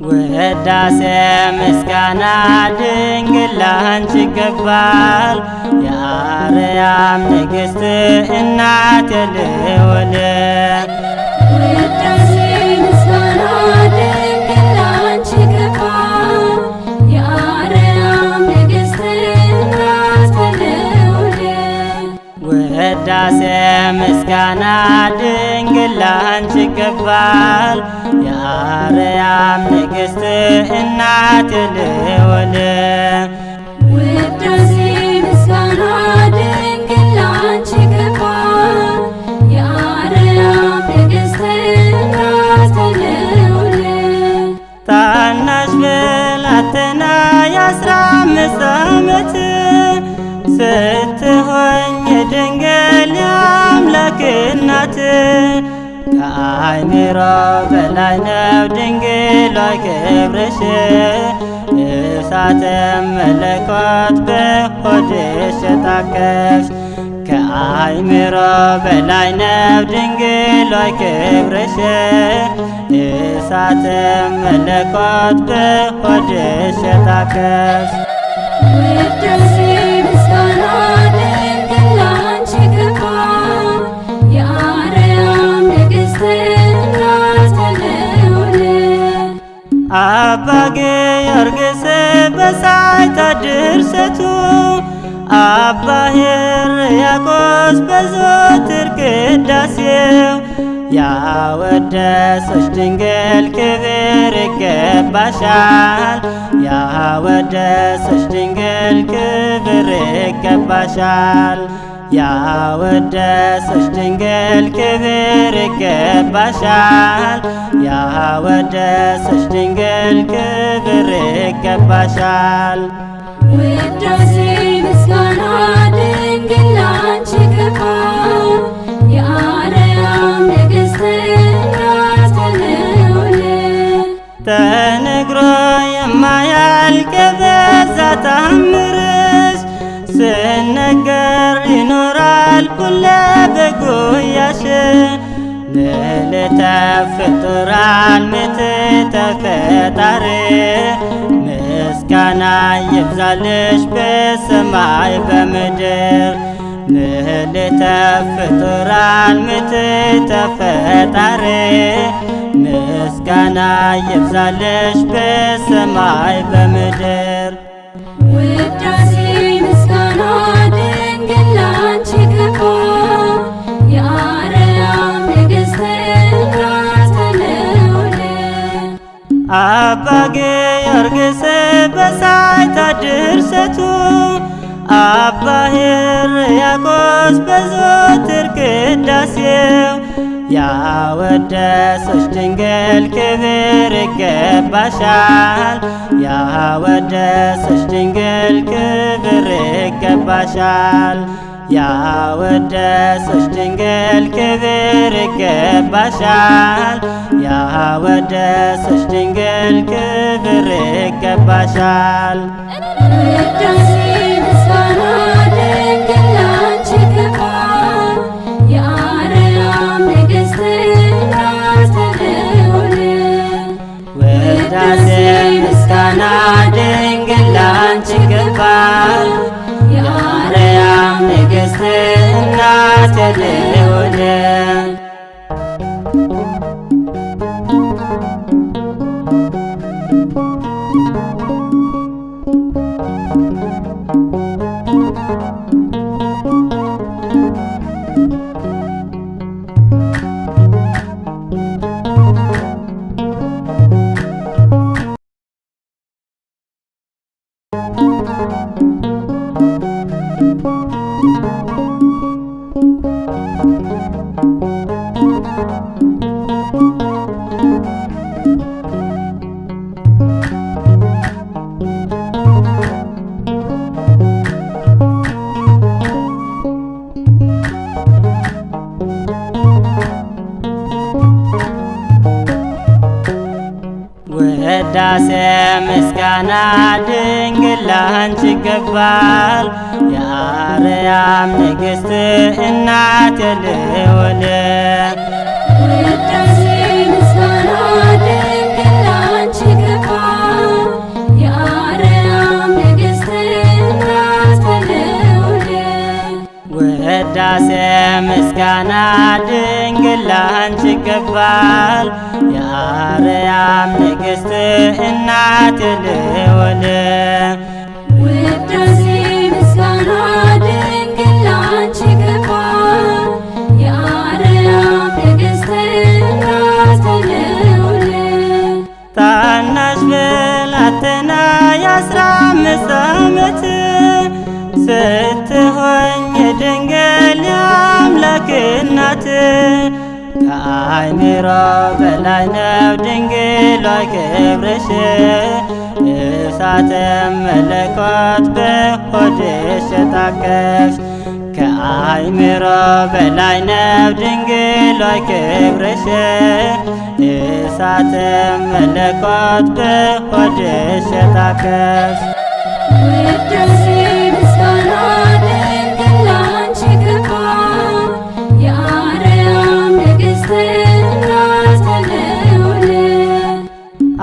ውዳሴ ምስጋና ድንግል ላንቺ ይገባል። የአርያም ንግሥት እናት የልዑል ውዳሴ ምስጋና ድንግል ላንቺ ይገባል። የአርያም ንግሥት እናት የልዑል ውዳሴ ምስጋና ድንግል ላንቺ ይገባል። የአርያም ንግሥት እናት የልዑል ውዳሴ ምስጋና ድንግል ላንቺ ይገባል። የአርያም ንግሥት እናት የልዑል ታናሽ ብላቴና የ15 ዓመት ስትሆኝ ድንግል የአምላክ እናት ከአእምሮ በላይ ነው ድንግል ሆይ ክብርሽ፣ እሳተ መለኮት በሆድሽ የታቀፍሽ። ከአእምሮ በላይ ነው ድንግል ሆይ ክብርሽ፣ እሳተ መለኮት በሆድሽ የታቀፍሽ። ውዳሴ ምስጋና ድንግል ላንቺ ይገባል። የአርያም ንግሥት እናት የልዑል አባ ጊዮርጊስ በሰዓታት ድርሰቱ፣ አባ ሕርያቆስ በዘወትር ቅዳሴው ያወደሰሽ ድንግል ክብር ይገባሻል። ያወደሰሽ ድንግል ክብር ይገባሻል። ያወደሰሽ ድንግል ክብር ይገባሻል። ያወደሰሽ ድንግል ክብር ይገባሻል። ውዳሴ ምስጋና ድንግል ላንቺ ይገባል። የአርያም ንግሥት እናት የልዑል ተነግሮ የማያልቅ የበዛ ታምርሽ ስነገር ይኖራል ሁሌ በጉያሽ። ምልዕተ ፍጡራን ምትሕተ ፈጣሪ ምስጋና ይብዛልሽ በሰማይ በምድር። ምልዕተ ፍጡራን ምትሕተ ፈጣሪ ምስጋና ይብዛልሽ በሰማይ በምድር። ውዳሴ ምስጋና ድንግል ላንቺ ይገባል። የአርያም ንግሥት እናት የልዑል አባ ጊዮርጊስ በሰዓታት ድርሰቱ፣ አባ ሕርያቆስ በዘወትር ቅዳሴው ያወደሰሽ ድንግል ክብር ይገባሻል። ያወደሰሽ ድንግል ክብር ይገባሻል። ያወደሰሽ ድንግል ክብር ይገባሻል። ያወደሰሽ ድንግል ክብር ይገባሻል። ውዳሴ ምስጋና ድንግል ላንቺ ይገባል። የአርያም ንግሥት እናት የልዑል ውዳሴ ምስጋና ድንግል ላንቺ ይገባል። የአርያም ንግሥት እናት የልዑል ድንግል ላንቺ ይገባል። የአርያም ንግሥት እናት የልዑል ውዳሴ ምስጋና ድንግል ላንቺ ይገባል። የአርያም ንግሥት እናት የልዑል ውዳሴ ምስጋና ድንግል ላንቺ ይገባል። የአርያም ንግሥት እናት የልዑል ውዳሴ ምስጋና ድንግል ላንቺ ይገባል። የአርያም ንግሥት እናት የልዑል ታናሽ ብላቴና የ15 ዓመት ስትሆኝ ድንግል የአምላክ እናት ከአእምሮ በላይ ነው ድንግል ሆይ ክብርሽ። እሳተ መለኮት በሆድሽ የታቀፍሽ ከአእምሮ በላይ ነው ድንግል ሆይ ክብርሽ። እሳተ መለኮት በሆድሽ የታቀፍሽ ውዳሴ ምስጋና ድንግል ላንቺ ይገባል። የአርያም ንግሥት እናት የልዑል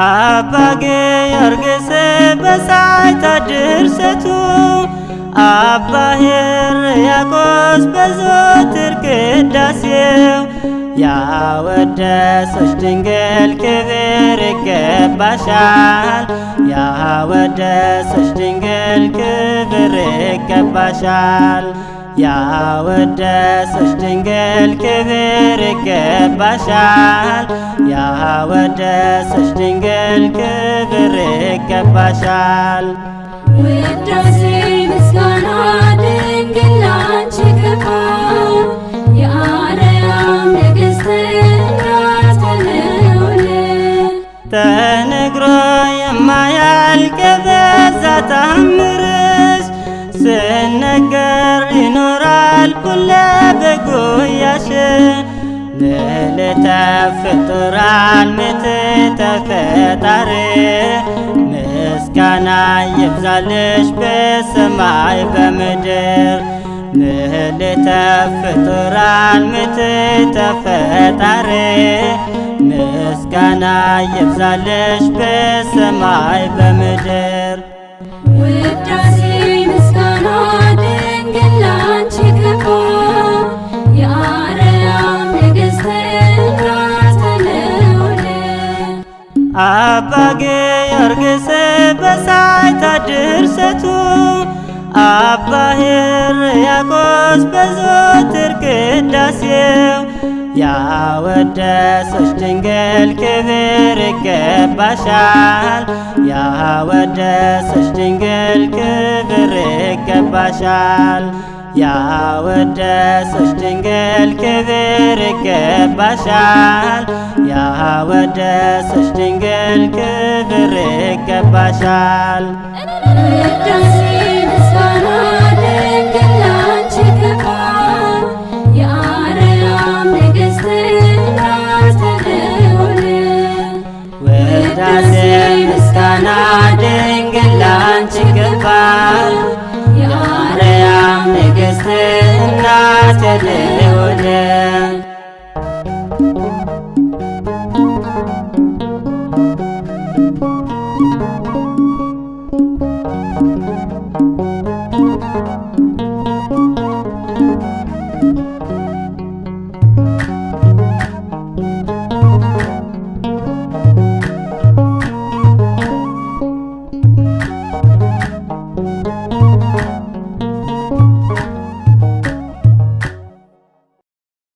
አባ ጊዮርጊስ በሳይታ ድርሰቱ አባ ሕርያቆስ በዘወትር ቅዳሴው ያወደሰች ድንግል ክብር ይገባሻል። ያወደሰች ድንግል ክብር ይገባሻል። ያወደሰች ድንግል ክብር ይገባሻል። ያወደሰች ድንግል ክብር ይገባሻል። ውዳሴ ምስጋና ድንግል ላንቺ ይገባል። የአርያም ንግሥት እናት የልዑል ተነግሮ የማያልቅ የበዛ ታምርሽ ስነገር ይኖራል ሁሌ በጉያሽ። ምልዕተ ፍጡራን ምትሕተ ፈጣሪ ምስጋና ይብዛልሽ በሰማይ በምድር። ምልዕተ ፍጡራን ምትሕተ ፈጣሪ ምስጋና ይብዛልሽ በሰማይ በምድር። ውዳሴ ምስጋና ድንግል ላንቺ ይገባል። የአርያም ንግሥት እናት የልዑል አባ ጊዮርጊስ በሳይታ ድርሰቱ አባ ሕርያቆስ በዘወትር ቅዳሴው ያወደሰች ድንግል ክብር ይገባሻል። ያወደሰች ድንግል ክብር ይገባሻል። ያወደሰች ድንግል ክብር ይገባሻል። ያወደሰች ድንግል ክብር ይገባሻል። ውዳሴ ምስጋና ድንግል ላንቺ ይገባል። የአርያም ንግሥት እናት የልዑል ውዳሴ ምስጋና ድንግል ላንቺ ይገባል። የአርያም ንግሥት እናት የልዑል